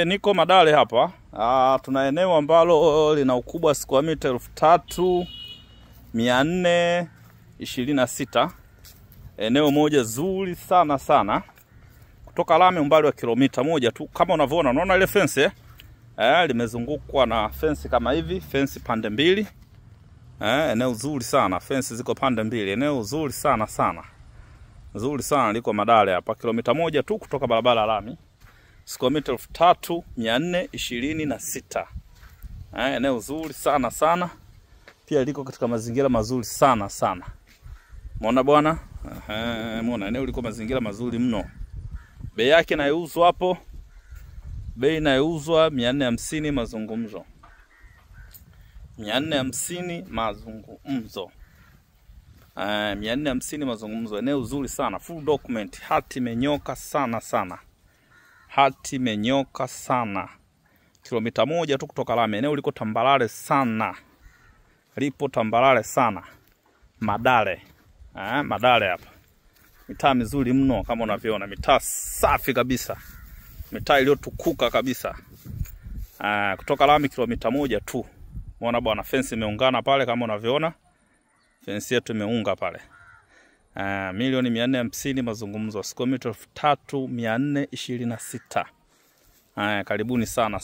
Niko Madale hapa. Tuna eneo ambalo lina ukubwa square mita 3426. Eneo moja zuri sana. Kutoka lami umbali wa kilomita 1 tu. Kama unavyoona, unaona ile fence limezungukwa na fence kama hivi, fence pande mbili. Eneo zuri sana, fence ziko pande mbili. Eneo zuri sana. Zuri sana liko Madale hapa, kilomita 1 tu kutoka barabara lami. Square mita 3426. Eneo zuri sana. Pia liko katika mazingira mazuri sana. Umeona bwana? Umeona eneo liko mazingira mazuri mno. Bei yake inauzwa hapo. Bei inauzwa 450 mazungumzo. 450 mazungumzo. 450 mazungumzo. Eneo zuri sana, full document, hati imenyoka sana. Hati menyoka sana. Kilomita 1 tu kutoka lami. Eneo liko tambalale sana. Lipo tambalale sana. Madale. Madale hapa. Mitaa mizuri mno kama unavyoona. Mitaa safi kabisa. Mitaa iliyotukuka kabisa. Kutoka lami kilomita 1 tu. Umeona bwana, fence imeungana pale kama unavyoona. Fence yetu imeunga pale. 450 mazungumzo, square mita 3426. Karibuni sana.